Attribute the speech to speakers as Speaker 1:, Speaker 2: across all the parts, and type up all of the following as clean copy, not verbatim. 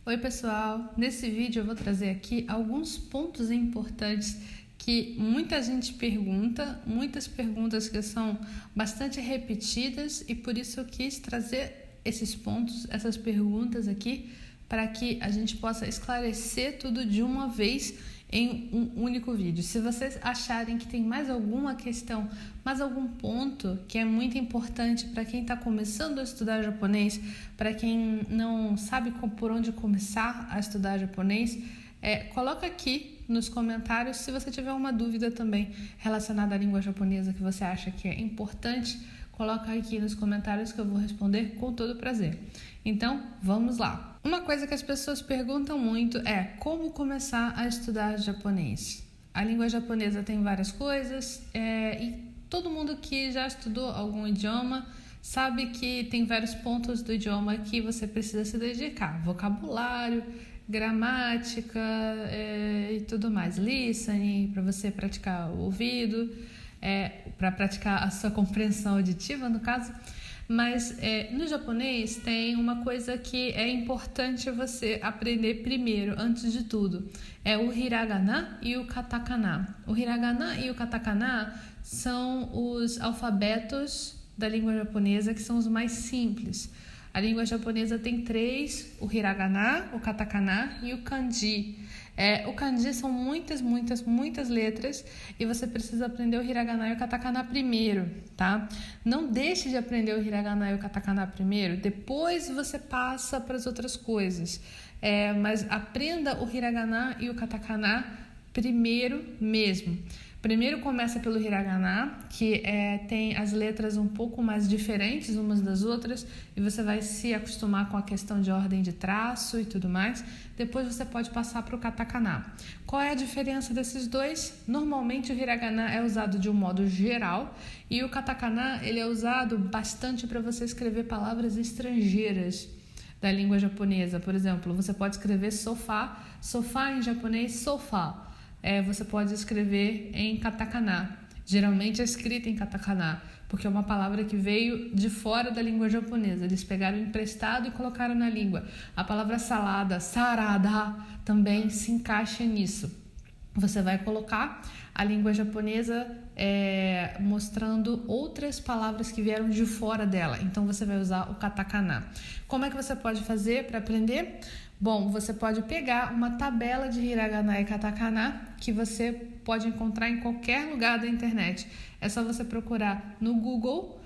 Speaker 1: Oi pessoal, nesse vídeo eu vou trazer aqui alguns pontos importantes que muita gente pergunta, muitas perguntas que são bastante repetidas e por isso eu quis trazer esses pontos, essas perguntas aqui para que a gente possa esclarecer tudo de uma vez em um único vídeo. Se vocês acharem que tem mais alguma questão, mais algum ponto que é muito importante para quem está começando a estudar japonês, para quem não sabe por onde começar a estudar japonês, coloca aqui nos comentários se você tiver uma dúvida também relacionada à língua japonesa que você acha que é importante, coloca aqui nos comentários que eu vou responder com todo prazer. Então, vamos lá. Uma coisa que as pessoas perguntam muito é como começar a estudar japonês. A língua japonesa tem várias coisas e todo mundo que já estudou algum idioma sabe que tem vários pontos do idioma que você precisa se dedicar. Vocabulário, gramática e tudo mais. Listening, para você praticar o ouvido, para praticar a sua compreensão auditiva, no caso. Mas no japonês tem uma coisa que é importante você aprender primeiro, antes de tudo. É o hiragana e o katakana. O hiragana e o katakana são os alfabetos da língua japonesa que são os mais simples. A língua japonesa tem três: o hiragana, o katakana e o kanji. O kanji são muitas letras e você precisa aprender o hiragana e o katakana primeiro, tá? Não deixe de aprender o hiragana e o katakana primeiro, depois você passa para as outras coisas. Mas aprenda o hiragana e o katakana primeiro mesmo. Primeiro começa pelo hiragana, que tem as letras um pouco mais diferentes umas das outras e você vai se acostumar com a questão de ordem de traço e tudo mais. Depois você pode passar para o katakana. Qual é a diferença desses dois? Normalmente o hiragana é usado de um modo geral e o katakana ele é usado bastante para você escrever palavras estrangeiras da língua japonesa. Por exemplo, você pode escrever sofá, sofá em japonês, sofá. Você pode escrever em katakana. Geralmente é escrita em katakana, porque é uma palavra que veio de fora da língua japonesa. Eles pegaram emprestado e colocaram na língua. A palavra salada, sarada, também se encaixa nisso. Você vai colocar a língua japonesa mostrando outras palavras que vieram de fora dela. Então, você vai usar o katakana. Como é que você pode fazer para aprender? Bom, você pode pegar uma tabela de hiragana e katakana que você pode encontrar em qualquer lugar da internet. É só você procurar no Google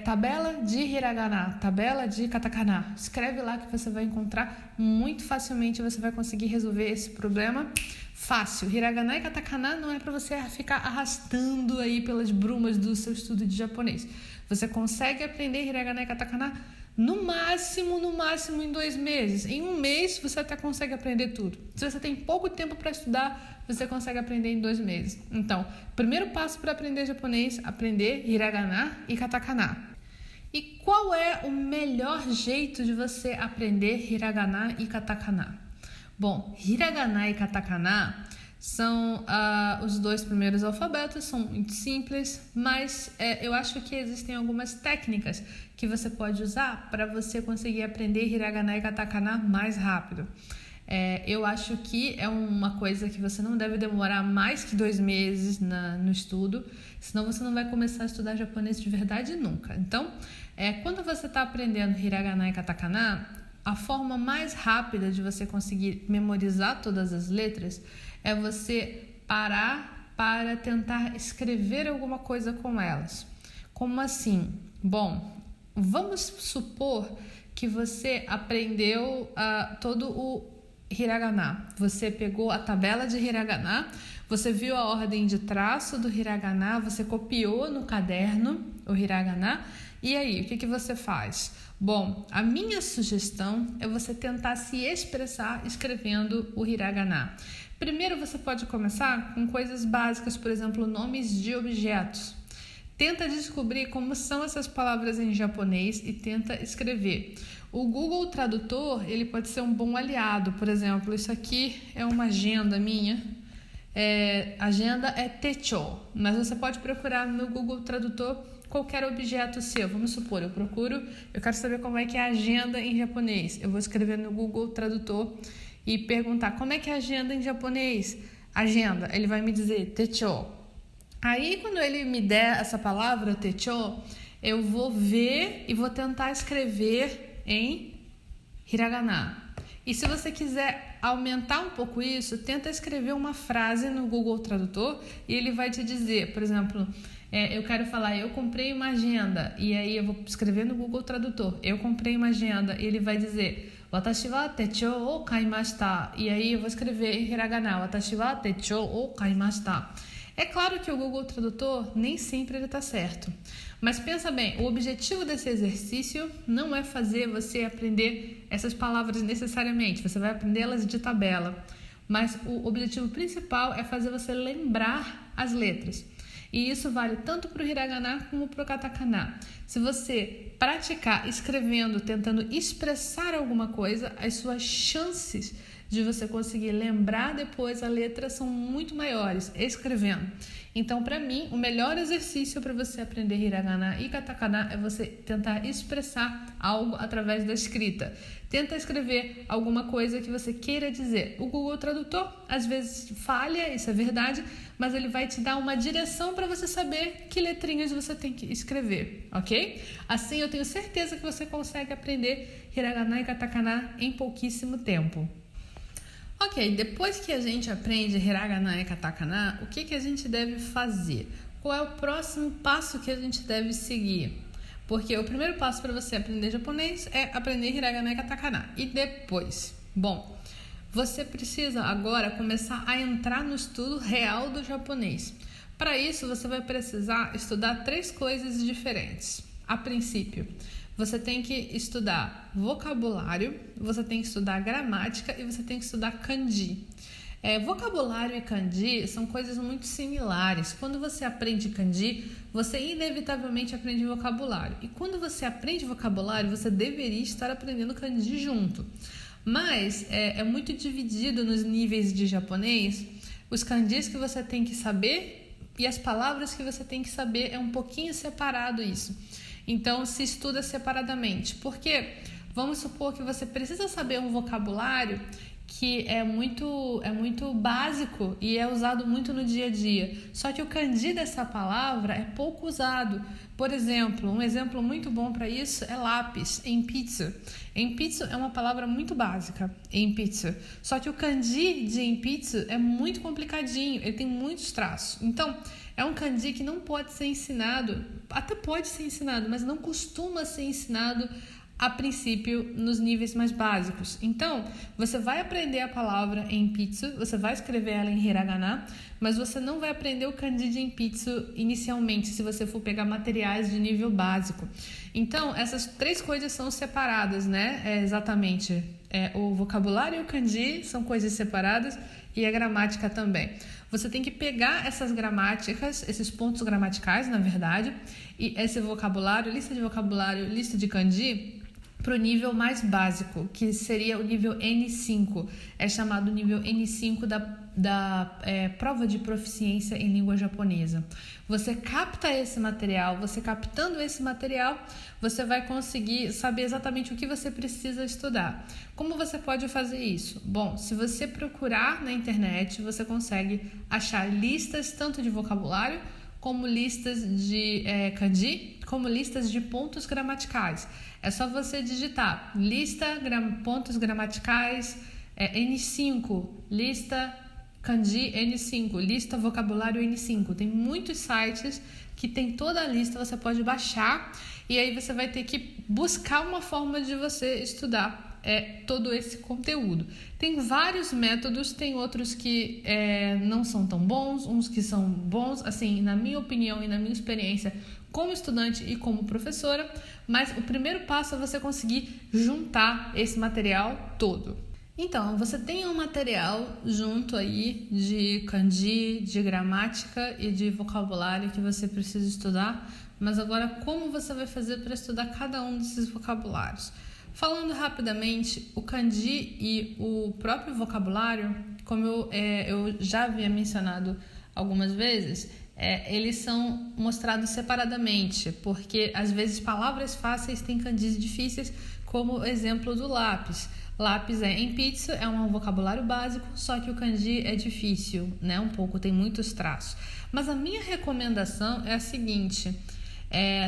Speaker 1: tabela de hiragana, tabela de katakana. Escreve lá que você vai encontrar muito facilmente, você vai conseguir resolver esse problema fácil. Hiragana e katakana não é para você ficar arrastando aí pelas brumas do seu estudo de japonês. Você consegue aprender hiragana e katakana no máximo em 2 meses. Em 1 mês você até consegue aprender tudo. Se você tem pouco tempo para estudar, você consegue aprender em 2 meses. Então, primeiro passo para aprender japonês, aprender hiragana e katakana. E qual é o melhor jeito de você aprender hiragana e katakana? Bom, hiragana e katakana são os 2 primeiros alfabetos, são muito simples, mas eu acho que existem algumas técnicas que você pode usar para você conseguir aprender hiragana e katakana mais rápido. Eu acho que é uma coisa que você não deve demorar mais que 2 meses no estudo, senão você não vai começar a estudar japonês de verdade nunca. Então, quando você está aprendendo hiragana e katakana, a forma mais rápida de você conseguir memorizar todas as letras é você parar para tentar escrever alguma coisa com elas. Como assim? Bom, vamos supor que você aprendeu todo o hiragana. Você pegou a tabela de hiragana, você viu a ordem de traço do hiragana, você copiou no caderno o hiragana. E aí, o que você faz? Bom, a minha sugestão é você tentar se expressar escrevendo o hiragana. Primeiro, você pode começar com coisas básicas, por exemplo, nomes de objetos. Tenta descobrir como são essas palavras em japonês e tenta escrever. O Google Tradutor, ele pode ser um bom aliado. Por exemplo, isso aqui é uma agenda minha. Agenda é techo, mas você pode procurar no Google Tradutor qualquer objeto seu. Vamos supor, eu quero saber como é que é a agenda em japonês. Eu vou escrever no Google Tradutor e perguntar como é que é a agenda em japonês. Agenda, ele vai me dizer techo. Aí, quando ele me der essa palavra, techo, eu vou ver e vou tentar escrever em hiragana. E se você quiser aumentar um pouco isso, tenta escrever uma frase no Google Tradutor e ele vai te dizer, por exemplo, eu quero falar, eu comprei uma agenda, e aí eu vou escrever no Google Tradutor, eu comprei uma agenda, e ele vai dizer, watashi wa techo o kaimashita, e aí eu vou escrever em hiragana, watashi wa techo o kaimashita. É claro que o Google Tradutor nem sempre ele está certo, mas pensa bem, o objetivo desse exercício não é fazer você aprender essas palavras necessariamente, você vai aprendê-las de tabela, mas o objetivo principal é fazer você lembrar as letras. E isso vale tanto para o hiragana como para o katakana. Se você praticar escrevendo, tentando expressar alguma coisa, as suas chances de você conseguir lembrar depois a letra são muito maiores escrevendo. Então, para mim, o melhor exercício para você aprender hiragana e katakana é você tentar expressar algo através da escrita. Tenta escrever alguma coisa que você queira dizer. O Google Tradutor, às vezes, falha, isso é verdade, mas ele vai te dar uma direção para você saber que letrinhas você tem que escrever, ok? Assim, eu tenho certeza que você consegue aprender hiragana e katakana em pouquíssimo tempo. Ok, depois que a gente aprende hiragana e katakana, o que a gente deve fazer? Qual é o próximo passo que a gente deve seguir? Porque o primeiro passo para você aprender japonês é aprender hiragana e katakana. E depois? Bom, você precisa agora começar a entrar no estudo real do japonês. Para isso, você vai precisar estudar 3 coisas diferentes. A princípio, você tem que estudar vocabulário, você tem que estudar gramática e você tem que estudar kanji. Vocabulário e kanji são coisas muito similares. Quando você aprende kanji, você inevitavelmente aprende vocabulário. E quando você aprende vocabulário, você deveria estar aprendendo kanji junto. Mas é muito dividido nos níveis de japonês. Os kanjis que você tem que saber e as palavras que você tem que saber é um pouquinho separado isso. Então, se estuda separadamente. Porque vamos supor que você precisa saber um vocabulário que é muito básico e é usado muito no dia a dia. Só que o kanji dessa palavra é pouco usado. Por exemplo, um exemplo muito bom para isso é lápis, enpitsu. Enpitsu é uma palavra muito básica, enpitsu. Só que o kanji de enpitsu é muito complicadinho, ele tem muitos traços. Então, é um kanji que não pode ser ensinado, até pode ser ensinado, mas não costuma ser ensinado a princípio nos níveis mais básicos. Então, você vai aprender a palavra enpitsu, você vai escrever ela em hiragana, mas você não vai aprender o kanji de enpitsu inicialmente, se você for pegar materiais de nível básico. Então, essas 3 coisas são separadas, né? Exatamente. O vocabulário e o kanji são coisas separadas e a gramática também. Você tem que pegar essas gramáticas, esses pontos gramaticais, na verdade, e esse vocabulário, lista de vocabulário, lista de kanji, para o nível mais básico, que seria o nível N5. É chamado nível N5 da prova de proficiência em língua japonesa. Você capta esse material, você captando esse material, você vai conseguir saber exatamente o que você precisa estudar. Como você pode fazer isso? Bom, se você procurar na internet, você consegue achar listas tanto de vocabulário, como listas de kanji, como listas de pontos gramaticais. É só você digitar pontos gramaticais N5, lista kanji N5, lista vocabulário N5. Tem muitos sites que tem toda a lista, você pode baixar e aí você vai ter que buscar uma forma de você estudar todo esse conteúdo. Tem vários métodos, tem outros que não são tão bons, uns que são bons, assim, na minha opinião e na minha experiência como estudante e como professora, mas o primeiro passo é você conseguir juntar esse material todo. Então, você tem um material junto aí de kanji, de gramática e de vocabulário que você precisa estudar, mas agora como você vai fazer para estudar cada um desses vocabulários? Falando rapidamente, o kanji e o próprio vocabulário, como eu já havia mencionado algumas vezes, eles são mostrados separadamente, porque às vezes palavras fáceis têm kanjis difíceis, como o exemplo do lápis. Lápis em pizza é um vocabulário básico, só que o kanji é difícil, né? Um pouco, tem muitos traços. Mas a minha recomendação é a seguinte,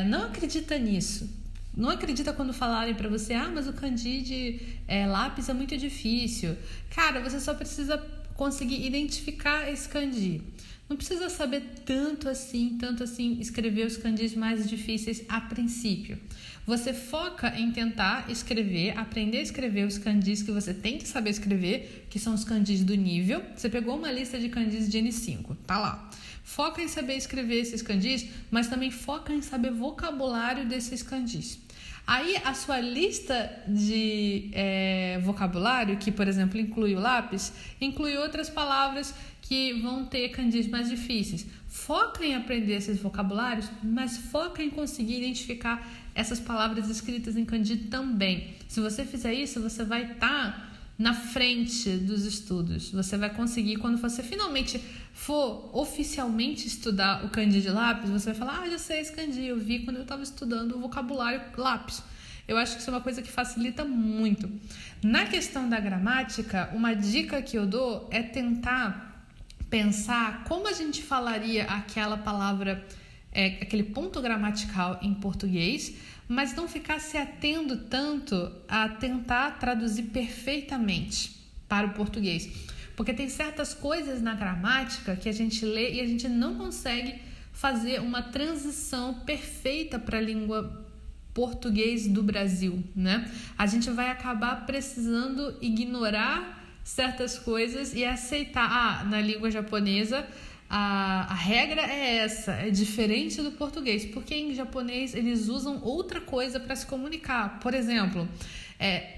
Speaker 1: não acredita nisso. Não acredita quando falarem para você, mas o kanji de lápis é muito difícil. Cara, você só precisa conseguir identificar esse kanji. Não precisa saber tanto assim escrever os kanjis mais difíceis a princípio. Você foca em tentar escrever, aprender a escrever os kanjis que você tem que saber escrever, que são os kanjis do nível. Você pegou uma lista de kanjis de N5, tá lá. Foca em saber escrever esses kanjis, mas também foca em saber vocabulário desses kanjis. Aí a sua lista de vocabulário, que por exemplo inclui o lápis, inclui outras palavras que vão ter kanjis mais difíceis. Foca em aprender esses vocabulários, mas foca em conseguir identificar essas palavras escritas em kanji também. Se você fizer isso, você vai estar na frente dos estudos. Você vai conseguir, quando você finalmente for oficialmente estudar o kanji de lápis, você vai falar, já sei esse kanji, eu vi quando eu estava estudando o vocabulário lápis. Eu acho que isso é uma coisa que facilita muito. Na questão da gramática, uma dica que eu dou é tentar pensar como a gente falaria aquela palavra, aquele ponto gramatical em português, mas não ficar se atendo tanto a tentar traduzir perfeitamente para o português. Porque tem certas coisas na gramática que a gente lê e a gente não consegue fazer uma transição perfeita para a língua português do Brasil, né? A gente vai acabar precisando ignorar certas coisas e aceitar, na língua japonesa a regra é essa, é diferente do português, porque em japonês eles usam outra coisa para se comunicar. Por exemplo,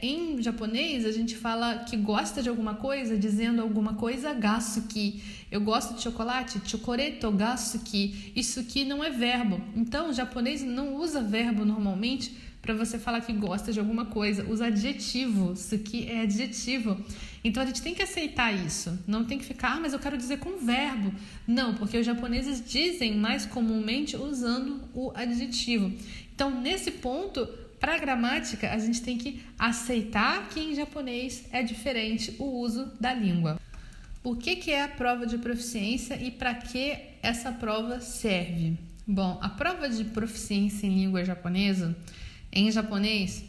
Speaker 1: em japonês a gente fala que gosta de alguma coisa dizendo alguma coisa gasuki. Eu gosto de chocolate, chocoreto gasuki. Isso aqui não é verbo. Então o japonês não usa verbo normalmente para você falar que gosta de alguma coisa, usa adjetivo, isso aqui é adjetivo. Então a gente tem que aceitar isso, não tem que ficar, mas eu quero dizer com verbo. Não, porque os japoneses dizem mais comumente usando o adjetivo. Então nesse ponto, para a gramática, a gente tem que aceitar que em japonês é diferente o uso da língua. O que é a prova de proficiência e para que essa prova serve? Bom, a prova de proficiência em língua japonesa, em japonês,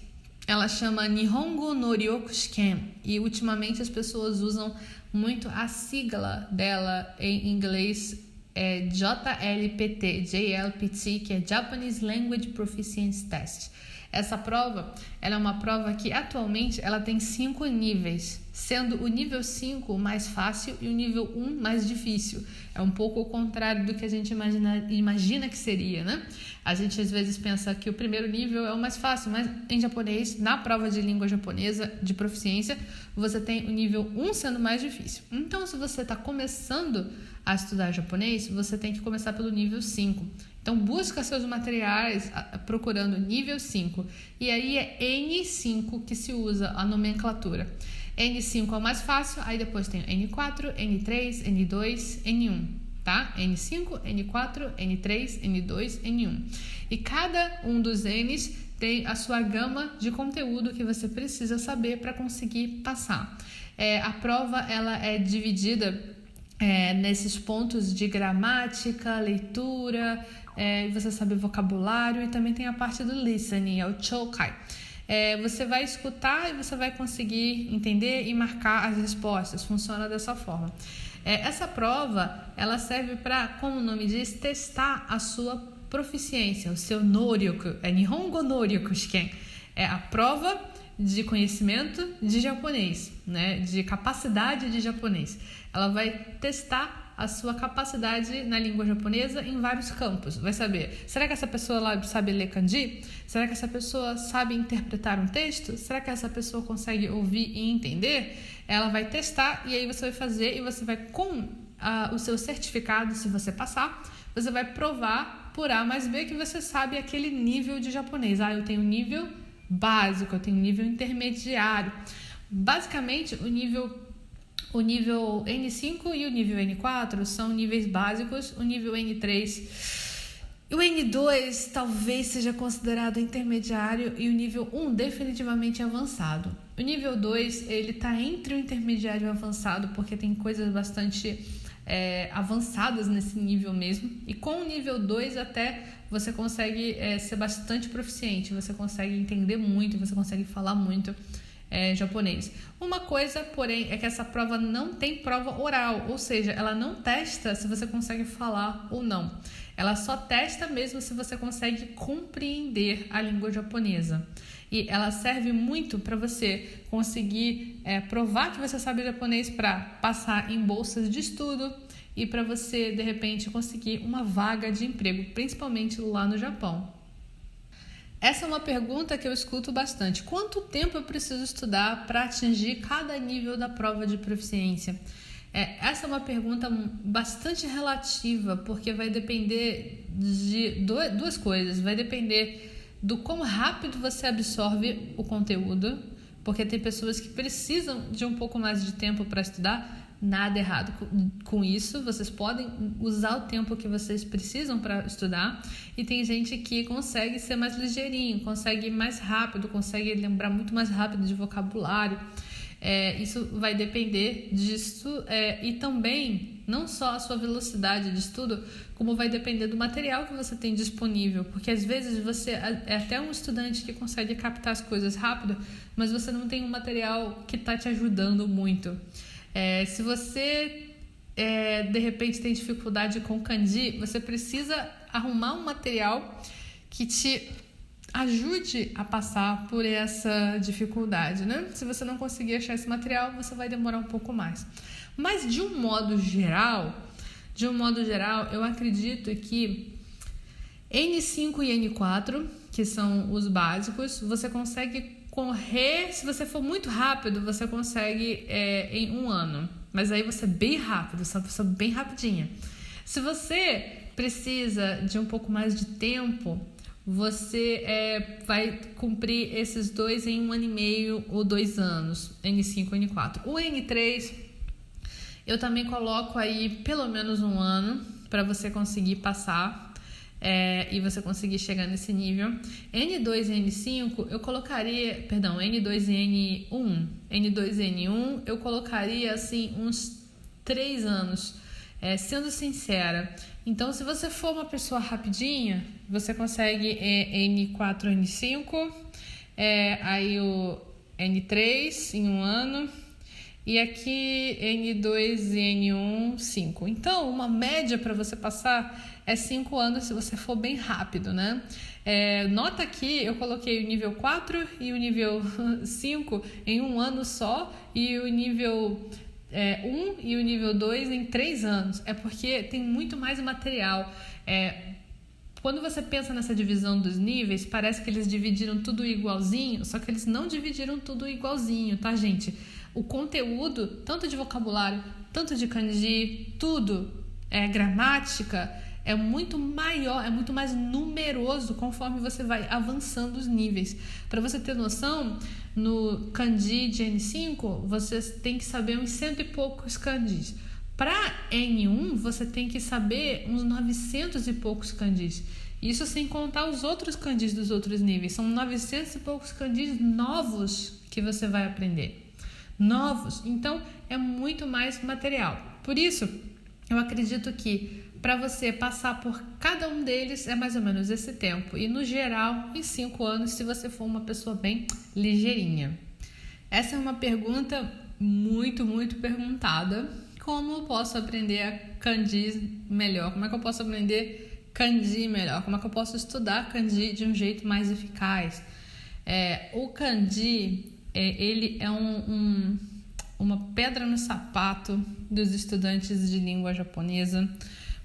Speaker 1: ela chama Nihongo no Ryoku Shiken e ultimamente as pessoas usam muito a sigla dela em inglês, JLPT, que é Japanese Language Proficiency Test. Essa prova, ela é uma prova que atualmente ela tem 5 níveis, sendo o nível 5 o mais fácil e o nível 1 mais difícil. É um pouco o contrário do que a gente imagina que seria, né? A gente às vezes pensa que o primeiro nível é o mais fácil, mas em japonês, na prova de língua japonesa de proficiência, você tem o nível 1 sendo mais difícil. Então, se você está começando a estudar japonês, você tem que começar pelo nível 5. Então, busca seus materiais procurando nível 5. E aí é N5 que se usa a nomenclatura. N5 é o mais fácil, aí depois tem N4, N3, N2, N1, tá? N5, N4, N3, N2, N1. E cada um dos Ns tem a sua gama de conteúdo que você precisa saber para conseguir passar. A prova ela é dividida nesses pontos de gramática, leitura, você sabe vocabulário e também tem a parte do listening, é o chokai. Você vai escutar e você vai conseguir entender e marcar as respostas, funciona dessa forma. Essa prova, ela serve para, como o nome diz, testar a sua proficiência, o seu noryoku, Nihongo Noryoku Shiken, é a prova de conhecimento de japonês, né? De capacidade de japonês. Ela vai testar a sua capacidade na língua japonesa em vários campos. Vai saber, será que essa pessoa lá sabe ler kanji? Será que essa pessoa sabe interpretar um texto? Será que essa pessoa consegue ouvir e entender? Ela vai testar e aí você vai fazer e você vai, com o seu certificado, se você passar, você vai provar por A mais B que você sabe aquele nível de japonês. Eu tenho nível básico, eu tenho nível intermediário. Basicamente, o nível O nível N5 e o nível N4 são níveis básicos, o nível N3 e o N2 talvez seja considerado intermediário e o nível 1 definitivamente avançado. O nível 2 ele está entre o intermediário e o avançado porque tem coisas bastante avançadas nesse nível mesmo. E com o nível 2 até você consegue ser bastante proficiente, você consegue entender muito, você consegue falar muito japonês. Uma coisa, porém, é que essa prova não tem prova oral, ou seja, ela não testa se você consegue falar ou não. Ela só testa mesmo se você consegue compreender a língua japonesa. E ela serve muito para você conseguir provar que você sabe japonês para passar em bolsas de estudo e para você, de repente, conseguir uma vaga de emprego, principalmente lá no Japão. Essa é uma pergunta que eu escuto bastante. Quanto tempo eu preciso estudar para atingir cada nível da prova de proficiência? Essa é uma pergunta bastante relativa, porque vai depender de duas coisas. Vai depender do quão rápido você absorve o conteúdo, porque tem pessoas que precisam de um pouco mais de tempo para estudar. Nada errado com isso, vocês podem usar o tempo que vocês precisam para estudar, e tem gente que consegue ser mais ligeirinho, consegue ir mais rápido, consegue lembrar muito mais rápido de vocabulário. Isso vai depender disso, e também não só a sua velocidade de estudo, como vai depender do material que você tem disponível, porque às vezes você é até um estudante que consegue captar as coisas rápido, mas você não tem um material que está te ajudando muito. Se você de repente tem dificuldade com kanji, você precisa arrumar um material que te ajude a passar por essa dificuldade, né? Se você não conseguir achar esse material, você vai demorar um pouco mais. Mas de um modo geral, eu acredito que N5 e N4, que são os básicos, você consegue correr. Se você for muito rápido, você consegue em 1 ano. Mas aí você é bem rápido, você é uma pessoa bem rapidinha. Se você precisa de um pouco mais de tempo, você vai cumprir esses 2 em 1 ano e meio ou 2 anos, N5 e N4. O N3, eu também coloco aí pelo menos 1 ano para você conseguir passar. E você conseguir chegar nesse nível. N2 e N5 eu colocaria, N2 e N1. N2 e N1 eu colocaria assim uns 3 anos, sendo sincera. Então, se você for uma pessoa rapidinha, você consegue N4 e N5, aí o N3 em 1 ano. E aqui N2 e N1, 5. Então, uma média para você passar é 5 anos se você for bem rápido, né? Nota que eu coloquei o nível 4 e o nível 5 em 1 ano só, e o nível 1 e o nível 2 em 3 anos. É porque tem muito mais material. Quando você pensa nessa divisão dos níveis, parece que eles dividiram tudo igualzinho, só que eles não dividiram tudo igualzinho, tá, gente? O conteúdo, tanto de vocabulário, tanto de kanji, tudo, gramática, é muito maior, é muito mais numeroso conforme você vai avançando os níveis. Para você ter noção, no kanji de N5, você tem que saber uns 100 e poucos kanjis. Para N1, você tem que saber uns 900 e poucos kanjis. Isso sem contar os outros kanjis dos outros níveis. São 900 e poucos kanjis novos que você vai aprender. Novos. Então, é muito mais material. Por isso, eu acredito que para você passar por cada um deles é mais ou menos esse tempo. E, no geral, em 5 anos, se você for uma pessoa bem ligeirinha. Essa é uma pergunta muito, muito perguntada. Como eu posso aprender kanji melhor? Como é que eu posso aprender kanji melhor? Como é que eu posso estudar kanji de um jeito mais eficaz? O kanji, ele é uma pedra no sapato dos estudantes de língua japonesa.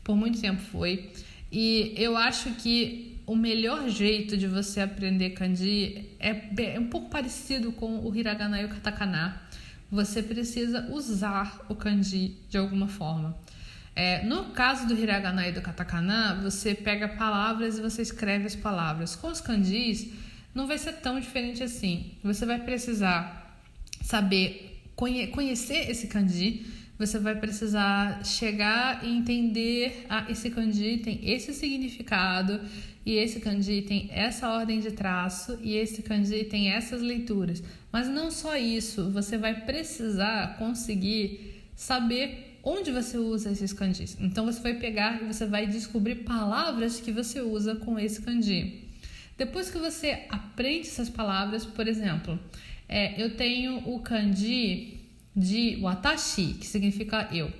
Speaker 1: Por muito tempo foi. E eu acho que o melhor jeito de você aprender kanji é um pouco parecido com o hiragana e o katakana. Você precisa usar o kanji de alguma forma. No caso do hiragana e do katakana, você pega palavras e você escreve as palavras. Com os kanjis, não vai ser tão diferente assim. Você vai precisar saber conhecer esse kanji, você vai precisar chegar e entender, esse kanji tem esse significado, e esse kanji tem essa ordem de traço, e esse kanji tem essas leituras. Mas não só isso, você vai precisar conseguir saber onde você usa esses kanjis. Então você vai pegar e você vai descobrir palavras que você usa com esse kanji. Depois que você aprende essas palavras, por exemplo, eu tenho o kanji de watashi, que significa eu.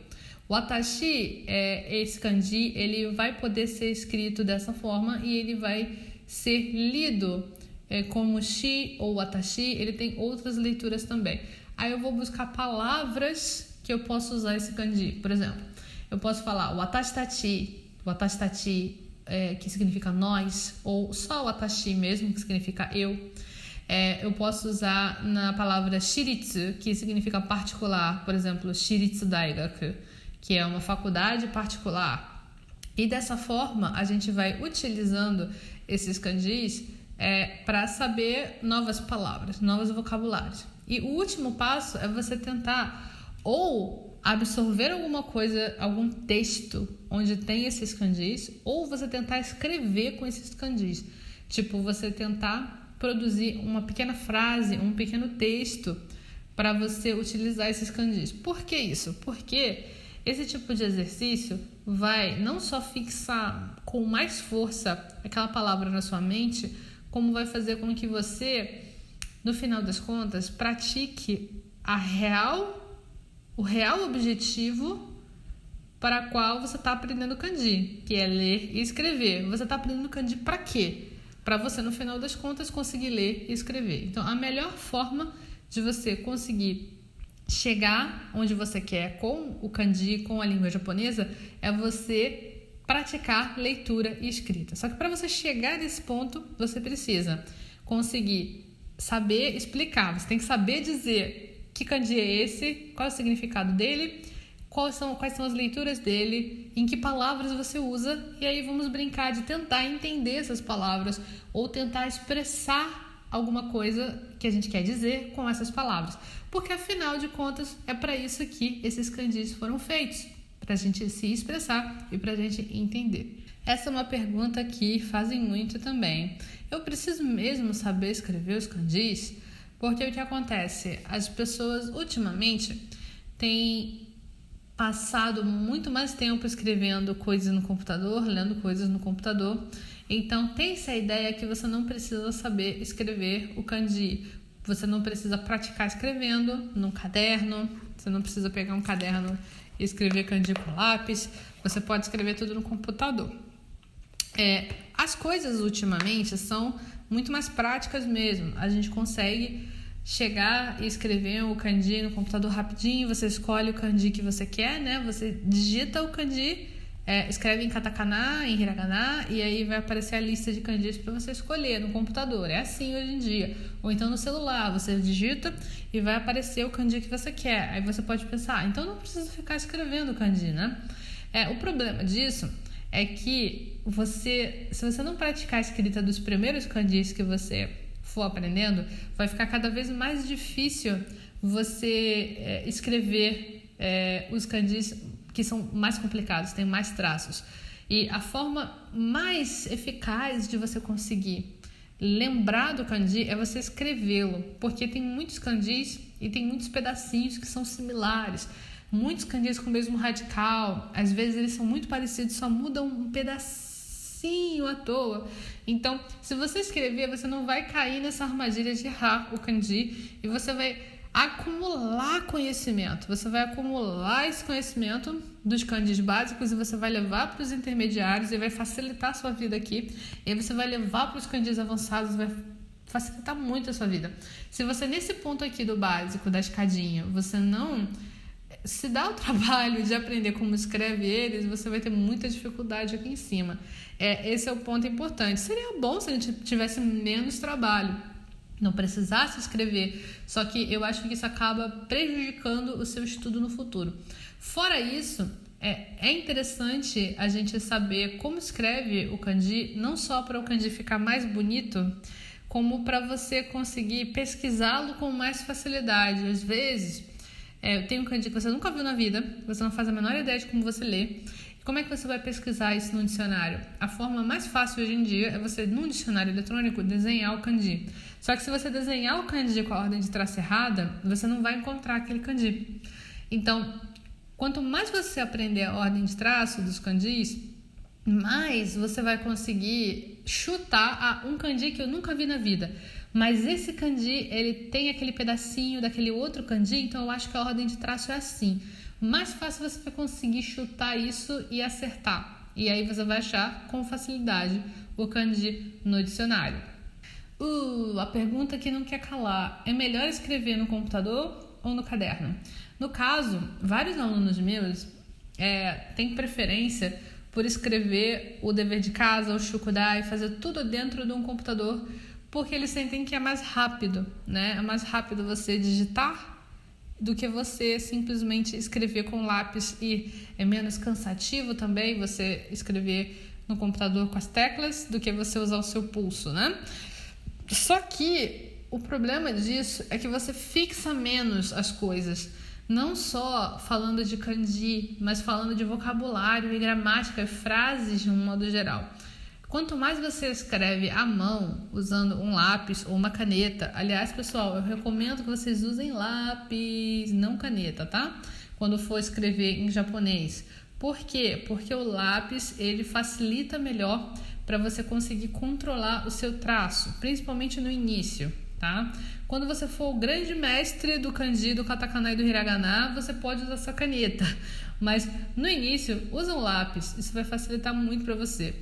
Speaker 1: Watashi, esse kanji, ele vai poder ser escrito dessa forma e ele vai ser lido como shi ou watashi. Ele tem outras leituras também. Aí eu vou buscar palavras que eu posso usar esse kanji. Por exemplo, eu posso falar watashi tachi, que significa nós, ou só watashi mesmo, que significa eu. Eu posso usar na palavra shiritsu, que significa particular, por exemplo, shiritsu daigaku, que é uma faculdade particular. E dessa forma, a gente vai utilizando esses kanjis para saber novas palavras, novos vocabulários. E o último passo é você tentar ou absorver alguma coisa, algum texto onde tem esses kanjis, ou você tentar escrever com esses kanjis. Tipo, você tentar produzir uma pequena frase, um pequeno texto para você utilizar esses kanjis. Por que isso? Porque esse tipo de exercício vai não só fixar com mais força aquela palavra na sua mente, como vai fazer com que você, no final das contas, pratique o real objetivo para qual você está aprendendo kanji, que é ler e escrever. Você está aprendendo kanji para quê? Para você, no final das contas, conseguir ler e escrever. Então, a melhor forma de você conseguir chegar onde você quer com o kanji, com a língua japonesa, é você praticar leitura e escrita. Só que para você chegar nesse ponto, você precisa conseguir saber explicar. Você tem que saber dizer que kanji é esse, qual é o significado dele, quais são as leituras dele, em que palavras você usa, e aí vamos brincar de tentar entender essas palavras ou tentar expressar alguma coisa que a gente quer dizer com essas palavras. Porque, afinal de contas, é para isso que esses kanjis foram feitos, para a gente se expressar e para a gente entender. Essa é uma pergunta que fazem muito também. Eu preciso mesmo saber escrever os kanjis? Porque o que acontece? As pessoas, ultimamente, têm passado muito mais tempo escrevendo coisas no computador, lendo coisas no computador. Então, tem-se a ideia que você não precisa saber escrever o kanji. Você não precisa praticar escrevendo num caderno. Você não precisa pegar um caderno e escrever kanji com lápis. Você pode escrever tudo no computador. As coisas, ultimamente, são muito mais práticas mesmo. A gente consegue chegar e escrever o kanji no computador rapidinho. Você escolhe o kanji que você quer, né? Você digita o kanji, escreve em katakana, em hiragana, e aí vai aparecer a lista de kanjis para você escolher no computador. É assim hoje em dia. Ou então no celular, você digita e vai aparecer o kanji que você quer. Aí você pode pensar, então não precisa ficar escrevendo o kanji, né? O problema disso é que se você não praticar a escrita dos primeiros kanjis que você for aprendendo, vai ficar cada vez mais difícil você escrever os kanjis que são mais complicados, têm mais traços. E a forma mais eficaz de você conseguir lembrar do kanji é você escrevê-lo, porque tem muitos kanjis e tem muitos pedacinhos que são similares. Muitos kanjis com o mesmo radical, às vezes eles são muito parecidos, só mudam um pedacinho à toa. Então, se você escrever, você não vai cair nessa armadilha de errar o kanji e você vai acumular conhecimento. Você vai acumular esse conhecimento dos kanjis básicos e você vai levar para os intermediários e vai facilitar a sua vida aqui. E aí você vai levar para os kanjis avançados, vai facilitar muito a sua vida. Se você, nesse ponto aqui do básico, da escadinha, você não se dá o trabalho de aprender como escreve eles, você vai ter muita dificuldade aqui em cima. Esse é o ponto importante. Seria bom se a gente tivesse menos trabalho, não precisasse escrever, só que eu acho que isso acaba prejudicando o seu estudo no futuro. Fora isso, é interessante a gente saber como escreve o kanji, não só para o kanji ficar mais bonito, como para você conseguir pesquisá-lo com mais facilidade. Às vezes, tem um kanji que você nunca viu na vida, você não faz a menor ideia de como você lê. Como é que você vai pesquisar isso no dicionário? A forma mais fácil hoje em dia é você, num dicionário eletrônico, desenhar o kanji. Só que se você desenhar o kanji com a ordem de traço errada, você não vai encontrar aquele kanji. Então, quanto mais você aprender a ordem de traço dos kanjis, mais você vai conseguir chutar um kanji que eu nunca vi na vida. Mas esse kanji, ele tem aquele pedacinho daquele outro kanji, então eu acho que a ordem de traço é assim. Mais fácil você vai conseguir chutar isso e acertar. E aí você vai achar com facilidade o kanji no dicionário. A pergunta que não quer calar. É melhor escrever no computador ou no caderno? No caso, vários alunos meus têm preferência por escrever o dever de casa, o shukudai, fazer tudo dentro de um computador, porque eles sentem que é mais rápido, né? É mais rápido você digitar do que você simplesmente escrever com lápis, e é menos cansativo também você escrever no computador com as teclas do que você usar o seu pulso, né? Só que o problema disso é que você fixa menos as coisas, não só falando de kanji, mas falando de vocabulário e gramática e frases de um modo geral. Quanto mais você escreve à mão, usando um lápis ou uma caneta, aliás, pessoal, eu recomendo que vocês usem lápis, não caneta, tá? Quando for escrever em japonês. Por quê? Porque o lápis, ele facilita melhor para você conseguir controlar o seu traço, principalmente no início, tá? Quando você for o grande mestre do kanji, do katakana e do hiragana, você pode usar sua caneta. Mas no início, usa um lápis, isso vai facilitar muito para você.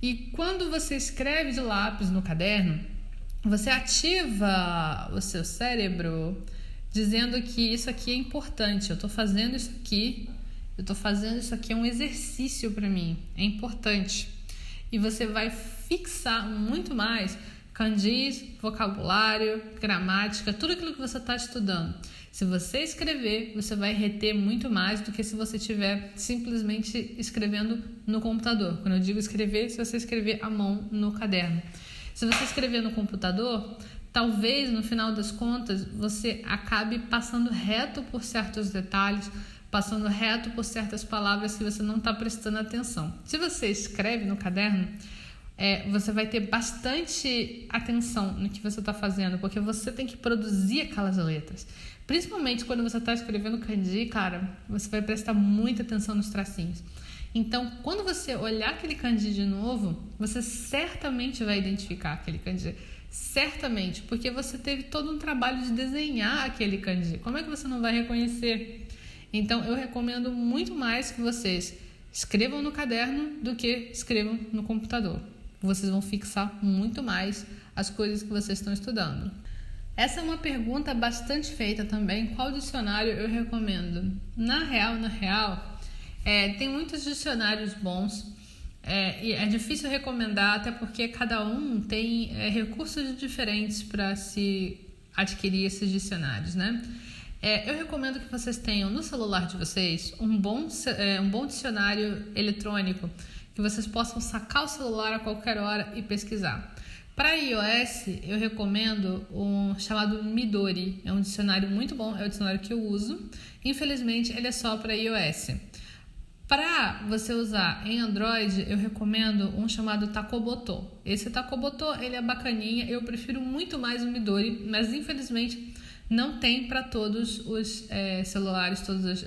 Speaker 1: E quando você escreve de lápis no caderno, você ativa o seu cérebro dizendo que isso aqui é importante, eu estou fazendo isso aqui é um exercício para mim, é importante. E você vai fixar muito mais kanjis, vocabulário, gramática, tudo aquilo que você está estudando. Se você escrever, você vai reter muito mais do que se você estiver simplesmente escrevendo no computador. Quando eu digo escrever, se você escrever à mão no caderno. Se você escrever no computador, talvez no final das contas você acabe passando reto por certos detalhes, passando reto por certas palavras que você não está prestando atenção. Se você escreve no caderno, você vai ter bastante atenção no que você está fazendo, porque você tem que produzir aquelas letras. Principalmente quando você está escrevendo kanji, cara, você vai prestar muita atenção nos tracinhos. Então, quando você olhar aquele kanji de novo, você certamente vai identificar aquele kanji. Certamente, porque você teve todo um trabalho de desenhar aquele kanji. Como é que você não vai reconhecer? Então, eu recomendo muito mais que vocês escrevam no caderno do que escrevam no computador. Vocês vão fixar muito mais as coisas que vocês estão estudando. Essa é uma pergunta bastante feita também. Qual dicionário eu recomendo? Na real, tem muitos dicionários bons. E é difícil recomendar, até porque cada um tem recursos diferentes para se adquirir esses dicionários, né? Eu recomendo que vocês tenham no celular de vocês um bom dicionário eletrônico, que vocês possam sacar o celular a qualquer hora e pesquisar. Para iOS, eu recomendo um chamado Midori. É um dicionário muito bom, é o dicionário que eu uso. Infelizmente, ele é só para iOS. Para você usar em Android, eu recomendo um chamado Takoboto. Esse Takoboto, ele é bacaninha, eu prefiro muito mais o Midori, mas infelizmente não tem para todos os celulares, todas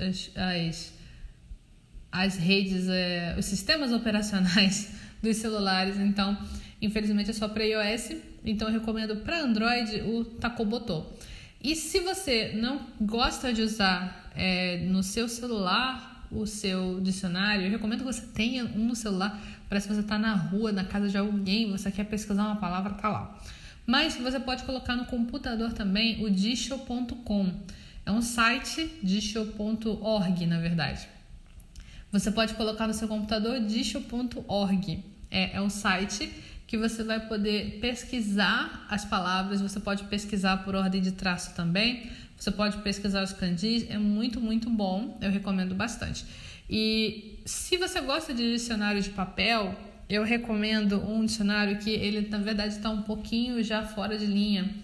Speaker 1: as redes, os sistemas operacionais dos celulares. Então, infelizmente é só para iOS, então eu recomendo para Android o Takoboto. E se você não gosta de usar no seu celular o seu dicionário, eu recomendo que você tenha um no celular, para se você está na rua, na casa de alguém, você quer pesquisar uma palavra, tá lá. Mas você pode colocar no computador também o Dictionary.com. É um site, Dictionary.org, na verdade. Você pode colocar no seu computador Dictionary.org. É um site que você vai poder pesquisar as palavras, você pode pesquisar por ordem de traço também, você pode pesquisar os kanjis, é muito, muito bom, eu recomendo bastante. E se você gosta de dicionário de papel, eu recomendo um dicionário que ele, na verdade, está um pouquinho já fora de linha,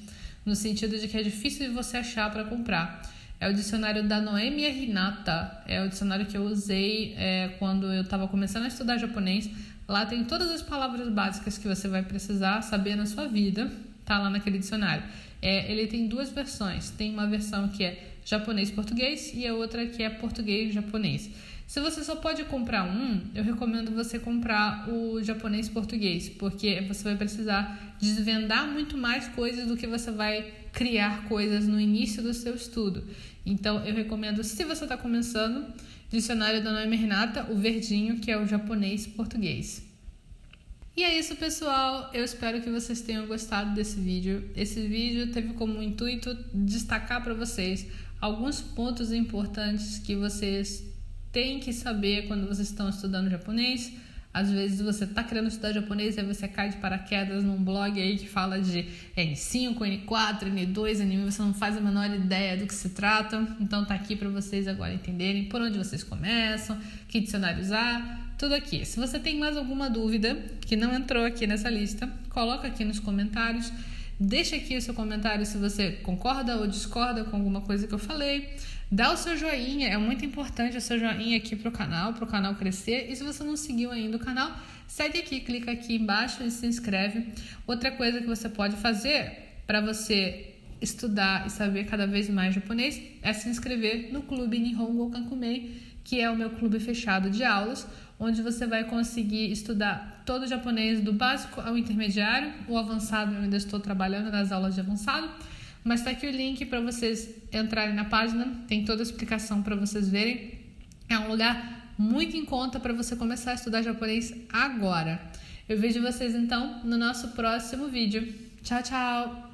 Speaker 1: no sentido de que é difícil de você achar para comprar. É o dicionário da Noemi Hinata. É o dicionário que eu usei quando eu estava começando a estudar japonês. Lá tem todas as palavras básicas que você vai precisar saber na sua vida. Tá lá naquele dicionário. Ele tem duas versões. Tem uma versão que é japonês-português e a outra que é português-japonês. Se você só pode comprar um, eu recomendo você comprar o japonês-português, porque você vai precisar desvendar muito mais coisas do que você vai criar coisas no início do seu estudo. Então, eu recomendo, se você está começando, dicionário da Noemi Hinata, o verdinho, que é o japonês-português. E é isso, pessoal. Eu espero que vocês tenham gostado desse vídeo. Esse vídeo teve como intuito destacar para vocês alguns pontos importantes que vocês têm que saber quando vocês estão estudando japonês. Às vezes você está querendo estudar japonês e aí você cai de paraquedas num blog aí que fala de N5, N4, N2, N1, você não faz a menor ideia do que se trata. Então tá aqui para vocês agora entenderem por onde vocês começam, que dicionário usar. Tudo aqui. Se você tem mais alguma dúvida que não entrou aqui nessa lista, coloca aqui nos comentários. Deixa aqui o seu comentário se você concorda ou discorda com alguma coisa que eu falei. Dá o seu joinha, é muito importante o seu joinha aqui pro canal crescer. E se você não seguiu ainda o canal, segue aqui, clica aqui embaixo e se inscreve. Outra coisa que você pode fazer para você estudar e saber cada vez mais japonês é se inscrever no Clube Nihongo Kankumei, que é o meu clube fechado de aulas, onde você vai conseguir estudar todo o japonês do básico ao intermediário. O avançado eu ainda estou trabalhando nas aulas de avançado, mas tá aqui o link para vocês entrarem na página, tem toda a explicação para vocês verem. É um lugar muito em conta para você começar a estudar japonês agora. Eu vejo vocês então no nosso próximo vídeo. Tchau, tchau!